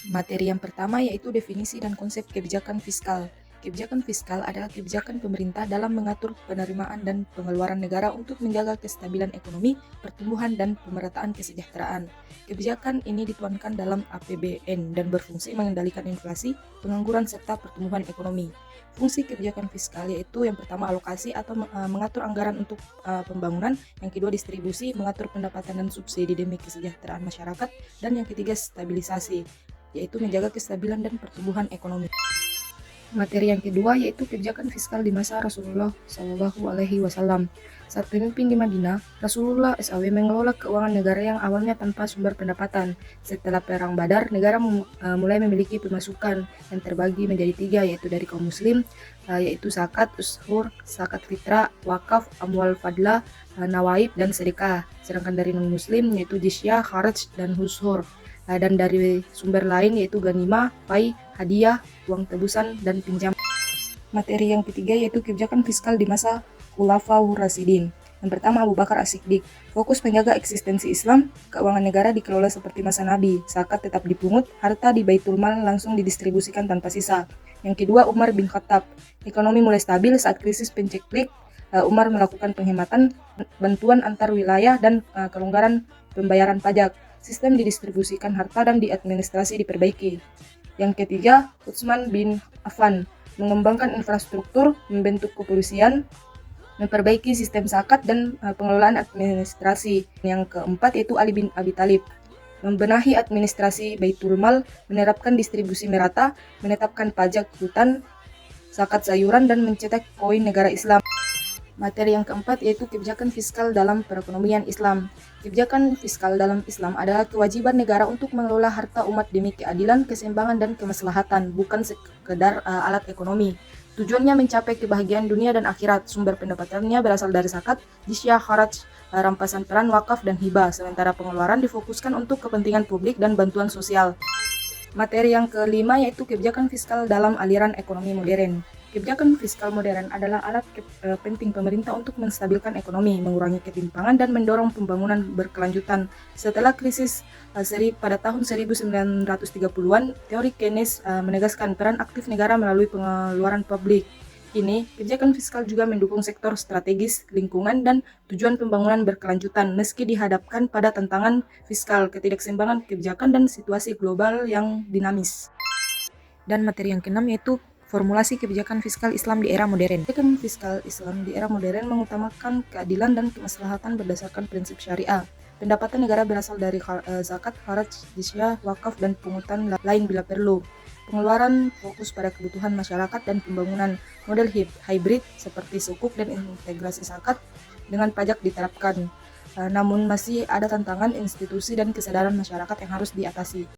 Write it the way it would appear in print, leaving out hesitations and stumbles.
Materi yang pertama yaitu definisi dan konsep kebijakan fiskal. Kebijakan fiskal adalah kebijakan pemerintah dalam mengatur penerimaan dan pengeluaran negara untuk menjaga kestabilan ekonomi, pertumbuhan, dan pemerataan kesejahteraan. Kebijakan ini dituangkan dalam APBN dan berfungsi mengendalikan inflasi, pengangguran, serta pertumbuhan ekonomi. Fungsi kebijakan fiskal yaitu yang pertama alokasi atau mengatur anggaran untuk pembangunan, yang kedua distribusi, mengatur pendapatan dan subsidi demi kesejahteraan masyarakat, dan yang ketiga stabilisasi, yaitu menjaga kestabilan dan pertumbuhan ekonomi. Materi yang kedua yaitu kebijakan fiskal di masa Rasulullah Shallallahu Alaihi Wasallam. Saat pemimpin di Madinah, Rasulullah SAW mengelola keuangan negara yang awalnya tanpa sumber pendapatan. Setelah Perang Badar, negara mulai memiliki pemasukan yang terbagi menjadi tiga, yaitu dari kaum muslim, yaitu zakat, ushur, zakat fitrah, wakaf, amwal fadlah, nawaib, dan sedekah. Sedangkan dari non-muslim yaitu jizyah, kharaj, dan hushur. Dan dari sumber lain yaitu ganimah, pai, hadiah, uang tebusan, dan pinjam. Materi yang ketiga yaitu kebijakan fiskal di masa Khulafaur Rasyidin. Yang pertama Abu Bakar As-Siddiq, fokus menjaga eksistensi Islam, keuangan negara dikelola seperti masa Nabi, zakat tetap dipungut, harta di Baitul Mal langsung didistribusikan tanpa sisa. Yang kedua Umar bin Khattab, ekonomi mulai stabil saat krisis penceklik, Umar melakukan penghematan, bantuan antar wilayah, dan kelonggaran pembayaran pajak. Sistem didistribusikan harta dan diadministrasi diperbaiki. Yang ketiga, Utsman bin Affan, mengembangkan infrastruktur, membentuk kepolisian, memperbaiki sistem zakat dan pengelolaan administrasi. Yang keempat yaitu Ali bin Abi Thalib, membenahi administrasi Baitul Mal, menerapkan distribusi merata, menetapkan pajak hutan, zakat sayuran, dan mencetak koin negara Islam. Materi yang keempat yaitu kebijakan fiskal dalam perekonomian Islam. Kebijakan fiskal dalam Islam adalah kewajiban negara untuk mengelola harta umat demi keadilan, keseimbangan, dan kemaslahatan, bukan sekedar alat ekonomi. Tujuannya mencapai kebahagiaan dunia dan akhirat. Sumber pendapatannya berasal dari zakat, jizyah, kharaj, rampasan peran, wakaf, dan hibah. Sementara pengeluaran difokuskan untuk kepentingan publik dan bantuan sosial. Materi yang kelima yaitu kebijakan fiskal dalam aliran ekonomi modern. Kebijakan fiskal modern adalah alat penting pemerintah untuk menstabilkan ekonomi, mengurangi ketimpangan, dan mendorong pembangunan berkelanjutan. Setelah krisis pada tahun 1930-an, teori Keynes menegaskan peran aktif negara melalui pengeluaran publik. Kini, kebijakan fiskal juga mendukung sektor strategis, lingkungan, dan tujuan pembangunan berkelanjutan meski dihadapkan pada tantangan fiskal, ketidakseimbangan kebijakan, dan situasi global yang dinamis. Dan materi yang keenam yaitu formulasi kebijakan fiskal Islam di era modern. Kebijakan fiskal Islam di era modern mengutamakan keadilan dan kemaslahatan berdasarkan prinsip syariah. Pendapatan negara berasal dari zakat, kharaj, jizyah, wakaf, dan pungutan lain bila perlu. Pengeluaran fokus pada kebutuhan masyarakat dan pembangunan. Model hybrid seperti sukuk dan integrasi zakat dengan pajak diterapkan. Namun masih ada tantangan institusi dan kesadaran masyarakat yang harus diatasi.